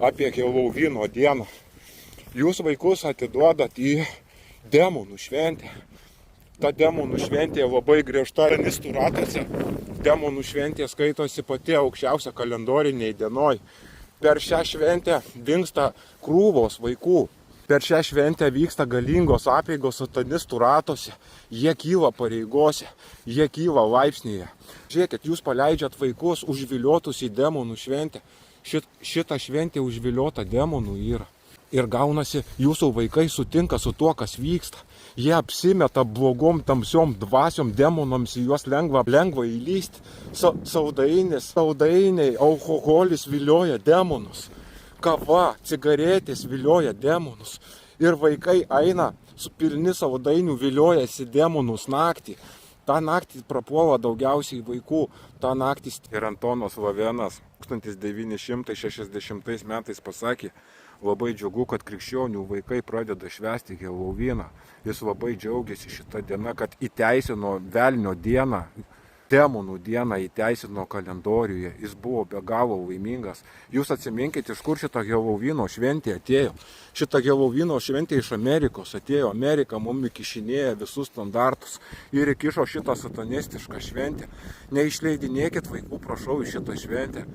apie Helovino dieną. Jūs vaikus atiduodat į demonų šventę. Ta demonų šventė labai griežta satanistų ratuose. Demonų šventė skaitosi pati aukščiausia kalendoriniai dienoj. Per šią šventę dingsta krūvos vaikų. Per šią šventę vyksta galingos apeigos satanistų ratuose. Jie kyla pareigose, jie kyla laipsnėje. Žiūrėkit, jūs paleidžiat vaikus užviliotus į demonų šventę. Šita šventė užviliota demonų yra. Ir gaunasi, jūsų vaikai sutinka su tuo, kas vyksta. Jie apsimeta blogom tamsiom dvasiom, demonams į juos lengva įlysti. Saldainiai, alkoholis vilioja demonus. Kava, cigaretės vilioja demonus. Ir vaikai eina su pilni saldainių viliojasi demonus naktį. Ta naktį prapuola daugiausiai vaikų. Ta naktį ir Antonas Lavenas 1960 metais pasakė, labai džiugu, kad krikščionių vaikai pradeda švęsti Heloviną. Jis labai džiaugiasi šitą dieną, kad įteisino velnio dieną, demonų dieną įteisino kalendoriuje. Jis buvo be galo laimingas. Jūs atsiminkite, iš kur šita Helovino šventė atėjo. Šita Helovino šventė iš Amerikos atėjo. Amerika mums įkišinėja visus standartus ir įkišo šitą satanistišką šventę. Neišleidinėkit vaikų, prašau, į šitą šventę.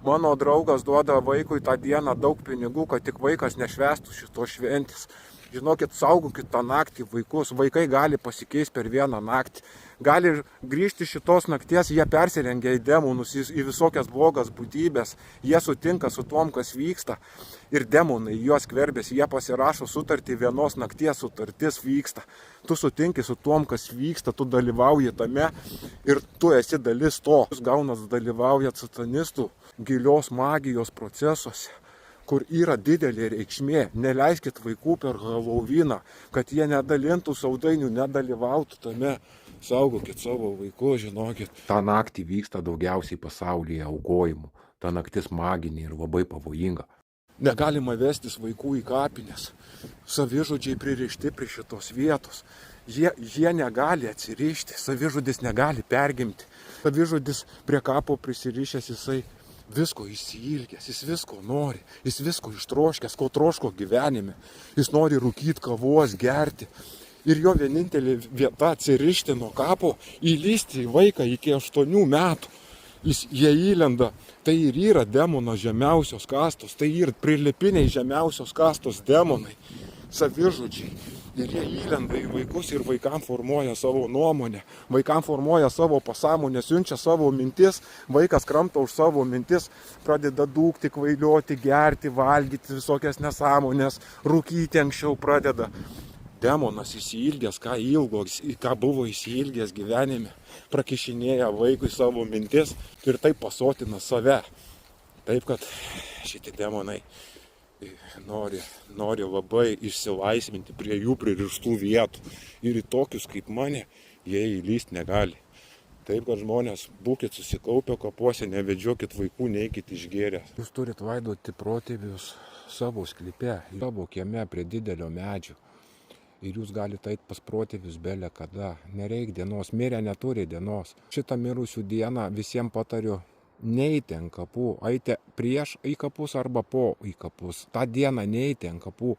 Mano draugas duoda vaikui tą dieną daug pinigų, kad tik vaikas nešvęstų šitos šventės. Žinokit, saugokit tą naktį vaikus. Vaikai gali pasikeisti per vieną naktį. Gali grįžti šitos nakties, jie persirengia į demonus, į visokias blogas būtybės. Jie sutinka su tom, kas vyksta. Ir demonai juos skverbėsi, jie pasirašo sutartį, vienos nakties sutartis vyksta. Tu sutinki su tom, kas vyksta, tu dalyvauji tame ir tu esi dalis to. Jūs gaunas dalyvaujat satanistų gilios magijos procesuose, kur yra didelė reikšmė. Neleiskit vaikų per Heloviną, kad jie nedalintų saldainių, nedalyvautų tame. Saugokit savo vaikus, žinokit. Ta naktį vyksta daugiausiai pasaulyje aukojimų. Ta naktis maginė ir labai pavojinga. Negalima vestis vaikų į kapines. Savižudžiai pririšti prie šitos vietos. Jie negali atsirišti, savižudis negali pergimti. Savižudis prie kapo prisirišęs, jisai visko įsiilgęs, jis visko nori, jis visko ištroškęs, ko troško gyvenime. Jis nori rūkyti kavos, gerti. Ir jo vienintelė vieta atsirišti nuo kapo, įlysti į vaiką iki 8 metų. Jie įlenda, tai ir yra demono žemiausios kastos, tai ir prilipiniai žemiausios kastos demonai, savižudžiai. Ir jie įlenda į vaikus ir vaikam formuoja savo nuomonę, vaikam formuoja savo pasąmonę, siunčia savo mintis, vaikas kramto už savo mintis, pradeda dūkti, kvailioti, gerti, valgyti visokias nesąmonės, rūkyti anksčiau pradeda. Demonas įsiilgęs, ką buvo įsiilgęs gyvenime, prakišinėja vaikui savo mintis ir taip pasotina save. Taip, kad šitie demonai nori labai išsilaisvinti prie jų pririštų vietų. Ir į tokius kaip mane jie įlysti negali. Taip, kad žmonės, būkit susikaupę kapuose, nevedžiokit vaikų, neikit išgėrę. Jūs turit laidoti protėvius savo sklype, savo kieme prie didelio medžio. Ir jūs galite eiti pas protėvius belė kada. Nereik dienos, mirę neturi dienos. Šitą mirusių dieną visiems patariu neiti ant kapų, eiti prieš į kapus arba po į kapus. Ta diena neiti ant kapų.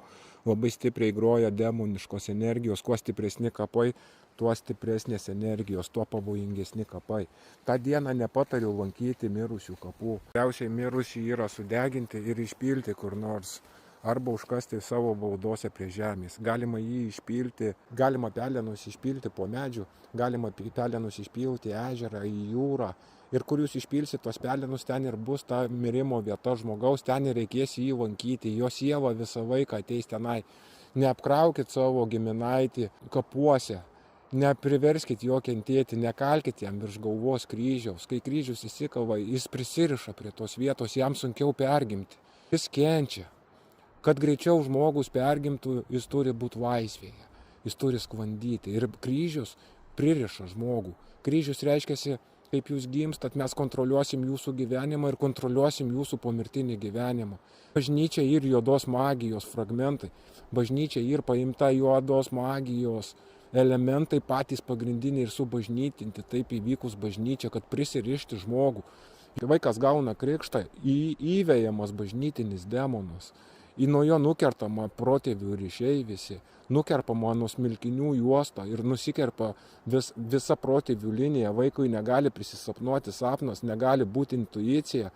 Labai stipriai groja demoniškos energijos. Kuo stipresni kapai, tuo stipresnės energijos, tuo pavojingesni kapai. Ta diena nepatariu lankyti mirusių kapų. Geriausiai mirusiai yra sudeginti ir išpilti kur nors. Arba užkasti savo baudose prie žemės. Galima jį išpilti, galima pelenus išpilti po medžių, galima pelenus išpilti ežerą, į jūrą. Ir kur jūs išpilsit tos pelenus, ten ir bus ta mirimo vieta žmogaus, ten ir reikės jį lankyti, jo siela visą laiką ateis tenai. Neapkraukit savo giminaitį kapuose, nepriverskit jo kentėti, nekalkit jam virš galvos kryžiaus. Kai kryžius įsikava, jis prisiriša prie tos vietos, jam sunkiau pergimti. Jis kenčia. Kad greičiau žmogus pergimtų, jis turi būti laisvėje, jis turi sklandyti. Ir kryžius pririša žmogų. Kryžius reiškia, kaip jūs gimstat, mes kontroliuosim jūsų gyvenimą ir kontroliuosim jūsų pomirtinį gyvenimą. Bažnyčia ir juodos magijos fragmentai. Bažnyčia ir paimta juodos magijos elementai patys pagrindiniai ir subažnytinti. Taip įvykus bažnyčia, kad prisirišti žmogų. Vaikas gauna krikštą, įvejamas bažnytinis demonas. Nuo jo nukertama protėvių ryšiai visi, nukerpama nuo smilkinių juosta ir nusikerpa visa protėvių linija. Vaikui negali prisisapnuoti sapnas, negali būti intuicija.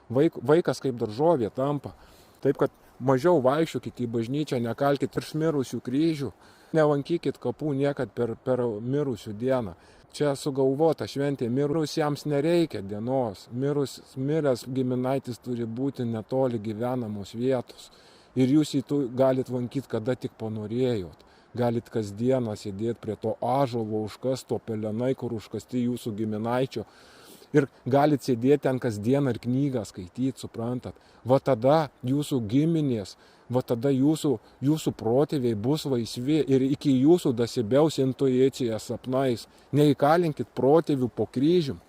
Vaikas kaip daržovė tampa. Taip kad mažiau vaikščiokit į bažnyčią, nekalkit virš mirusių kryžių, nelankykit kapų niekad per mirusių dieną. Čia sugalvota šventė, mirusiems nereikia dienos, miręs giminaitis turi būti netoli gyvenamos vietos. Ir jūs jį galit lankyti, kada tik panorėjot. Galit kasdieną sėdėti prie to ąžuolo užkasto pelenai, kur užkasti jūsų giminaičio. Ir galit sėdėti ten kasdieną ir knygą skaityti, suprantat. Va tada jūsų giminės, va tada jūsų protėviai bus laisvi ir iki jūsų dasibels intuicija sapnais. Neįkalinkit protėvių po kryžium.